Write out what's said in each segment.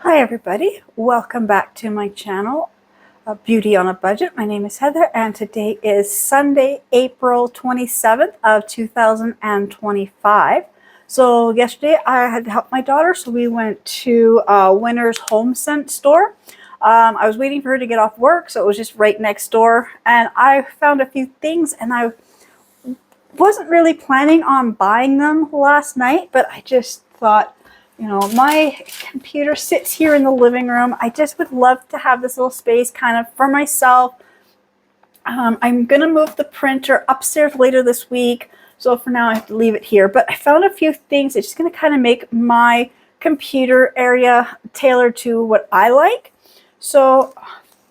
Hi everybody, welcome back to my channel, Beauty on a Budget. My name is Heather and today is Sunday, April 27th of 2025. So yesterday I had to help my daughter, so we went to Winter's HomeSense store. I was waiting for her to get off work, so it was just right next door, and I found a few things, and I wasn't really planning on buying them last night, but I just thought, you know, my computer sits here in the living room. I just would love to have this little space kind of for myself. I'm going to move the printer upstairs later this week, so for now I have to leave it here. But I found a few things that's just going to kind of make my computer area tailored to what I like. So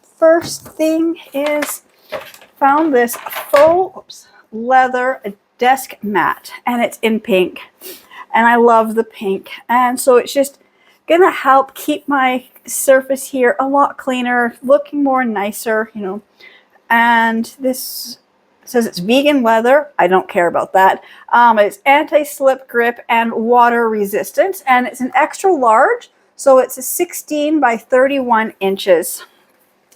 first thing is, found this faux leather desk mat, and it's in pink. And I love the pink, and so it's just gonna help keep my surface here a lot cleaner, looking more nicer, you know. And this says it's vegan leather. I don't care about that. It's anti-slip grip and water resistance, and it's an extra large, so it's a 16 by 31 inches.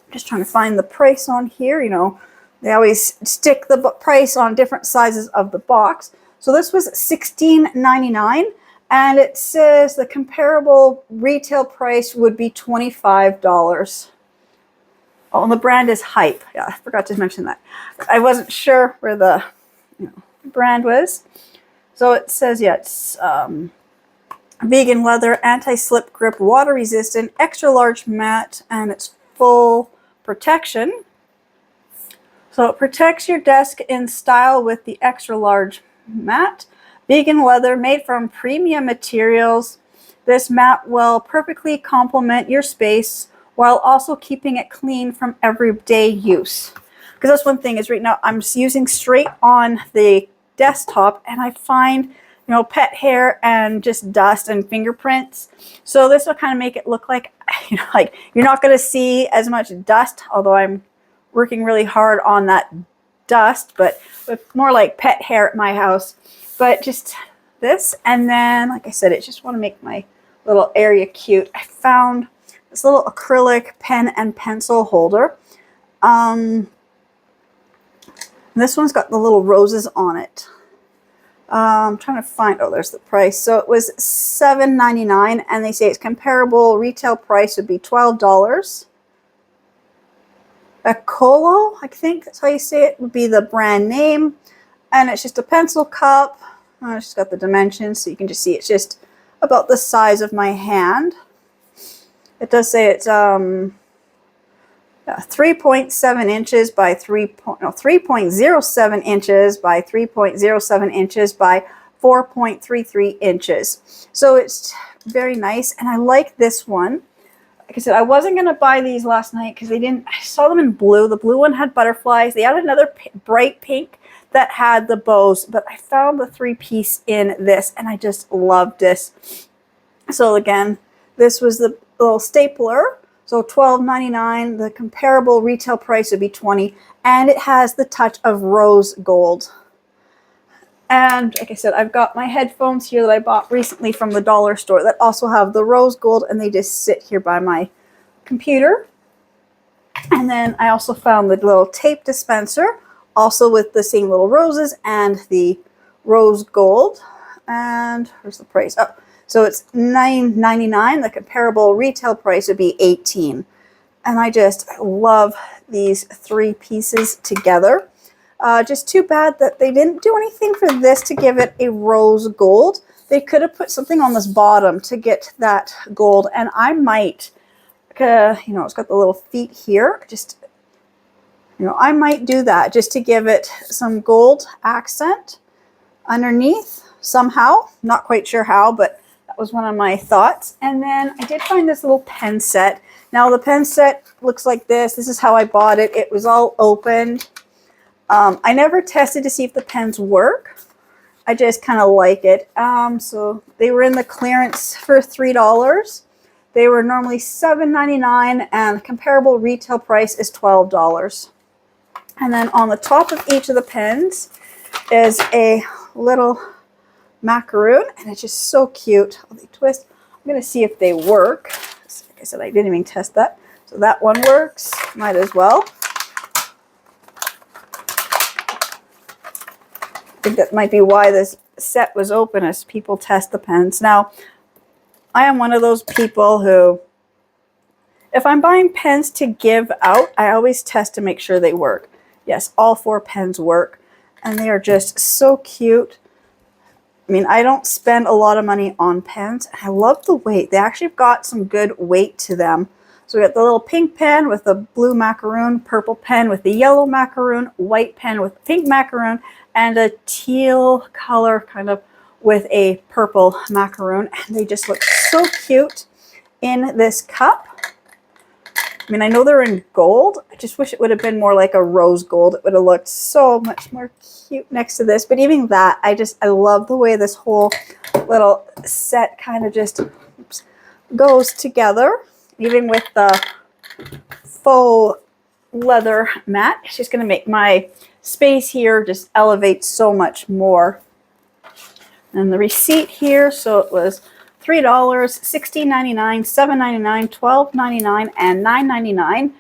I'm just trying to find the price on here. You know, they always stick the price on different sizes of the box. So this was $16.99, and it says the comparable retail price would be $25. Oh, and the brand is Hype. Yeah, I forgot to mention that. I wasn't sure where the brand was. So it says, yeah, it's vegan leather, anti-slip grip, water resistant, extra large mat, and it's full protection. So it protects your desk in style with the extra large mat. Vegan leather made from premium materials. This mat will perfectly complement your space while also keeping it clean from everyday use. Because that's one thing is right now I'm using straight on the desktop, and I find, you know, pet hair and just dust and fingerprints. So this will kind of make it look like, you know, like you're not going to see as much dust, although I'm working really hard on that dust, but more like pet hair at my house. But just this, and then like I said, I just want to make my little area cute. I found this little acrylic pen and pencil holder. This one's got the little roses on it. I'm trying to find, oh, there's the price. So it was $7.99, and they say its comparable retail price would be $12. Colo, I think that's how you say it, would be the brand name. And it's just a pencil cup. It's just got the dimensions, so you can just see it's just about the size of my hand. It does say it's 3.7 inches by 3.07 inches by 3.07 inches by 4.33 inches. So it's very nice, and I like this one. Like I said, I wasn't going to buy these last night because they didn't, I saw them in blue. The blue one had butterflies. They had another bright pink that had the bows, but I found the three-piece in this, and I just loved this. So again, this was the little stapler. So $12.99. The comparable retail price would be $20, and it has the touch of rose gold. And like I said, I've got my headphones here that I bought recently from the dollar store that also have the rose gold, and they just sit here by my computer. And then I also found the little tape dispenser, also with the same little roses and the rose gold. And where's the price? Oh, so it's $9.99. The comparable retail price would be $18. And I just love these three pieces together. Just too bad that they didn't do anything for this to give it a rose gold. They could have put something on this bottom to get that gold, and I might, you know, it's got the little feet here. Just, you know, I might do that just to give it some gold accent underneath somehow. Not quite sure how, but that was one of my thoughts. And then I did find this little pen set. Now the pen set looks like this. This is how I bought it. It was all opened. I never tested to see if the pens work. I just kind of like it. So they were in the clearance for $3. They were normally $7.99, and the comparable retail price is $12. And then on the top of each of the pens is a little macaroon, and it's just so cute. How they twist. I'm going to see if they work. Like I said, I didn't even test that. So that one works, might as well. I think that might be why this set was open, as people test the pens. Now, I am one of those people who, if I'm buying pens to give out, I always test to make sure they work. Yes, all 4 pens work, and they are just so cute. I mean, I don't spend a lot of money on pens. I love the weight. They actually got some good weight to them. So we got the little pink pen with the blue macaroon, purple pen with the yellow macaroon, white pen with pink macaroon, and a teal color kind of with a purple macaroon. And they just look so cute in this cup. I mean, I know they're in gold. I just wish it would have been more like a rose gold. It would have looked so much more cute next to this. But even that, I love the way this whole little set kind of just goes together. Even with the faux leather mat, it's just going to make my space here just elevate so much more. And the receipt here, so it was $3, $16.99, $7.99, $12.99, and $9.99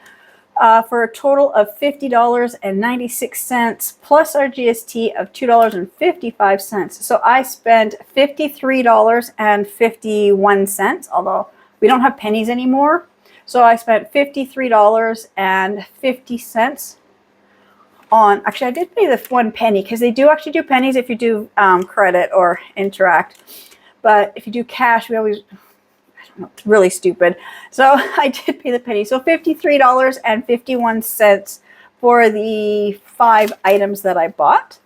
for a total of $50.96 plus our GST of $2.55. So I spent $53.51, although we don't have pennies anymore. So I spent $53.50 on, actually I did pay the 1 penny, because they do actually do pennies if you do credit or Interact. But if you do cash, we always, I don't know, it's really stupid. So I did pay the penny. So $53.51 for the 5 items that I bought.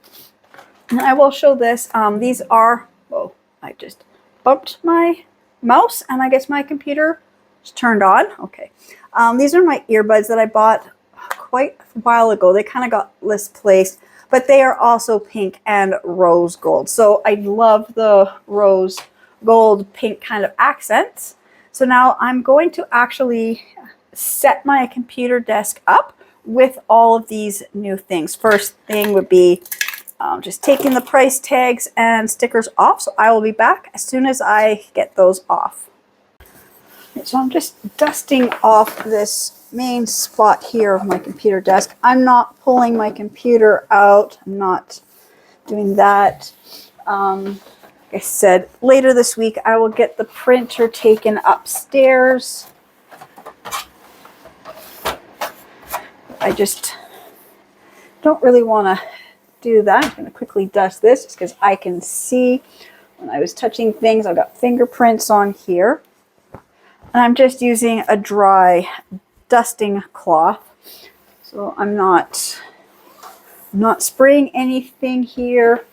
And I will show this. These are, oh, I just bumped my mouse and I guess my computer is turned on. Okay. These are my earbuds that I bought quite a while ago. They kind of got misplaced, but they are also pink and rose gold. So I love the rose gold pink kind of accents. So now I'm going to actually set my computer desk up with all of these new things. First thing would be just taking the price tags and stickers off. So I will be back as soon as I get those off. Okay, so I'm just dusting off this main spot here of my computer desk. I'm not pulling my computer out. I'm not doing that. Like I said, later this week I will get the printer taken upstairs. I just don't really want to do that. I'm going to quickly dust this just because I can see when I was touching things. I've got fingerprints on here. And I'm just using a dry dusting cloth. So I'm not spraying anything here.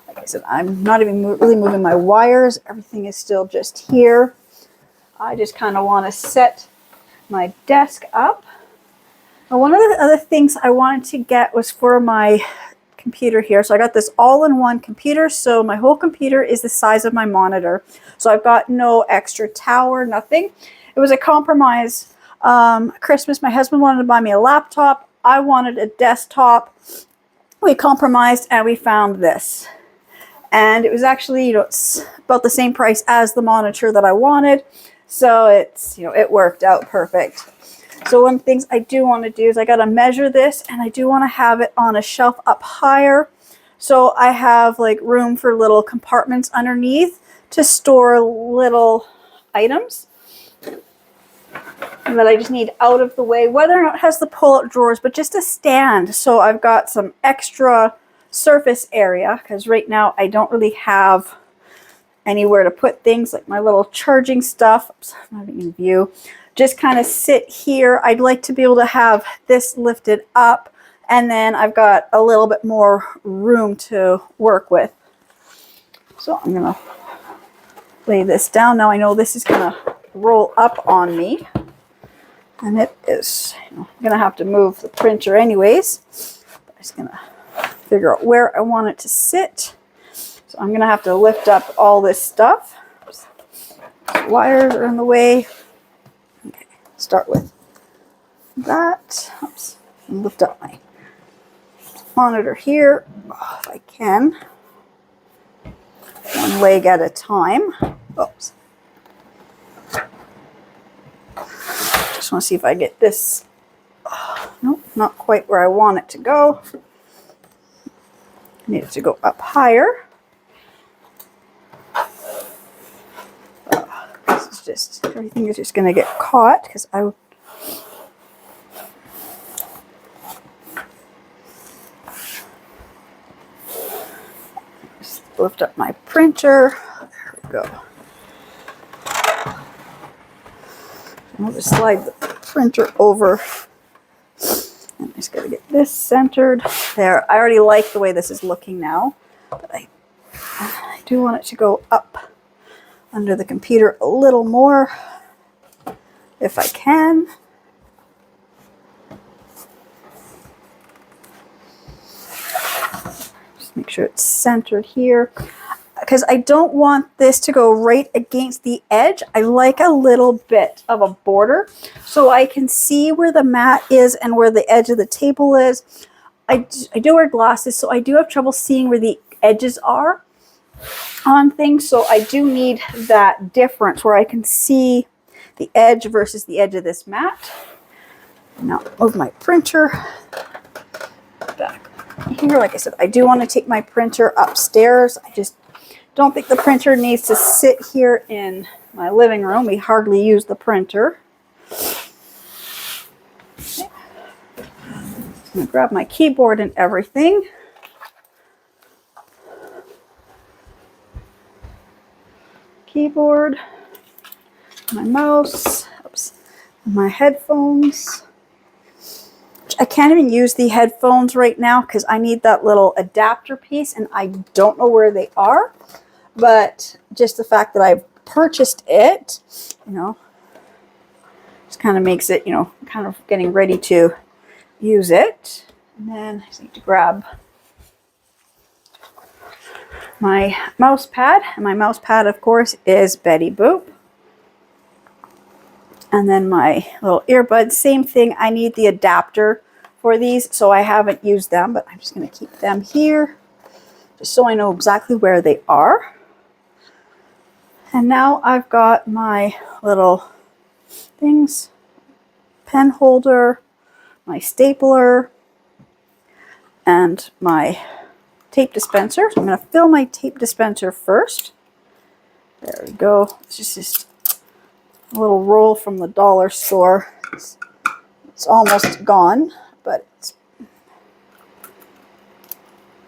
Like I said, I'm not even really moving my wires. Everything is still just here. I just kind of want to set my desk up. Now, one of the other things I wanted to get was for my computer here. So I got this all-in-one computer. So my whole computer is the size of my monitor. So I've got no extra tower, nothing. It was a compromise. Christmas, my husband wanted to buy me a laptop. I wanted a desktop. We compromised and we found this. And it was actually, it's about the same price as the monitor that I wanted. So it's, it worked out perfect. So one of the things I do want to do is I got to measure this, and I do want to have it on a shelf up higher. So I have like room for little compartments underneath to store little items that I just need out of the way, whether or not it has the pull-out drawers, but just a stand. So I've got some extra surface area, because right now I don't really have anywhere to put things like my little charging stuff. Oops, I'm not even in view. Just kind of sit here. I'd like to be able to have this lifted up, and then I've got a little bit more room to work with. So I'm going to lay this down. Now I know this is going to roll up on me, and it is, I'm going to have to move the printer anyways. I'm just going to figure out where I want it to sit. So I'm going to have to lift up all this stuff. Wires are in the way. Okay, start with that. Oops. And lift up my monitor here, if I can. One leg at a time. Oops. just want to see if I get this. Nope, not quite where I want it to go. I need it to go up higher. This is just, everything is just going to get caught because I just lift up my printer. There we go. I'll just slide the printer over. I'm just going to get this centered. There, I already like the way this is looking now, but I do want it to go up under the computer a little more if I can. Just make sure it's centered here, because I don't want this to go right against the edge. I like a little bit of a border so I can see where the mat is and where the edge of the table is. I do wear glasses, so I do have trouble seeing where the edges are on things. So I do need that difference where I can see the edge versus the edge of this mat. Now move my printer back here. Like I said, I do want to take my printer upstairs. I just don't think the printer needs to sit here in my living room. We hardly use the printer. Okay. I'm going to grab my keyboard and everything. Keyboard, my mouse, oops, my headphones. I can't even use the headphones right now because I need that little adapter piece and I don't know where they are. But just the fact that I've purchased it, you know, just kind of makes it, you know, kind of getting ready to use it. And then I just need to grab my mouse pad. And my mouse pad, of course, is Betty Boop. And then my little earbuds, same thing. I need the adapter for these, so I haven't used them, but I'm just going to keep them here just so I know exactly where they are. And now I've got my little things, pen holder, my stapler, and my tape dispenser. So I'm going to fill my tape dispenser first. There we go. It's just a little roll from the dollar store. It's almost gone, but it's...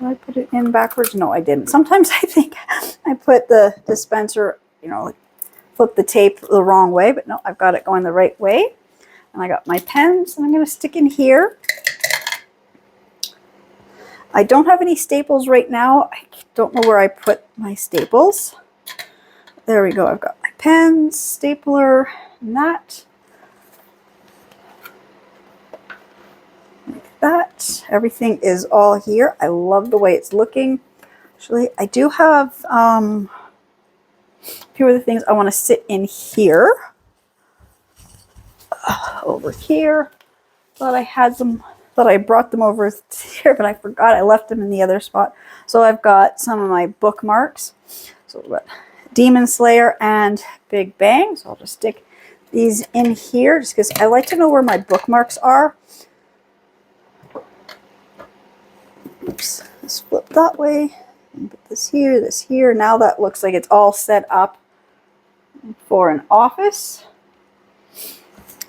Did I put it in backwards? No, I didn't. Sometimes I think I put the dispenser, you know, like flip the tape the wrong way, but no, I've got it going the right way. And I got my pens and I'm going to stick in here. I don't have any staples right now. I don't know where I put my staples. There we go. I've got my pens, stapler, and that. Like that. Everything is all here. I love the way it's looking. Actually, I do have a few other things I want to sit in here. Over here. Thought I had some, thought I brought them over here, but I forgot I left them in the other spot. So I've got some of my bookmarks. So what? Demon Slayer and Big Bang. So I'll just stick these in here just because I like to know where my bookmarks are. Oops, let's flip that way. And put this here, this here. Now that looks like it's all set up for an office.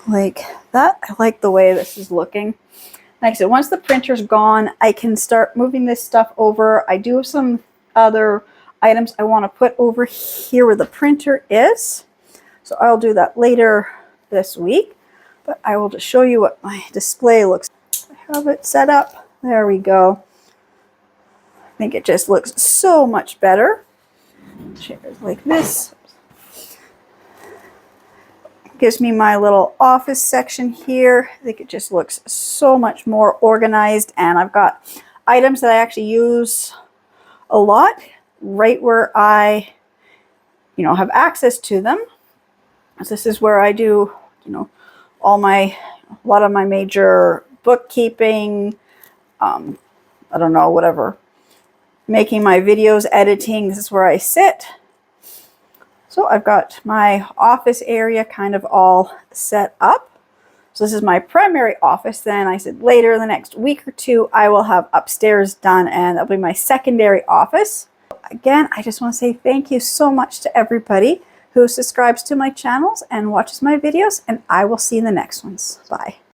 Like that. I like the way this is looking. Like I said, once the printer's gone, I can start moving this stuff over. I do have some other items I want to put over here where the printer is. So I'll do that later this week. But I will just show you what my display looks like. I have it set up. There we go. I think it just looks so much better. Chairs like this. Gives me my little office section here. I think it just looks so much more organized, and I've got items that I actually use a lot right where I, you know, have access to them. So this is where I do, you know, all my, a lot of my major bookkeeping, I don't know, whatever, making my videos, editing. This is where I sit. So I've got my office area kind of all set up. So this is my primary office. Then I said later in the next week or two, I will have upstairs done, and that'll be my secondary office. Again, I just want to say thank you so much to everybody who subscribes to my channels and watches my videos, and I will see you in the next ones. Bye.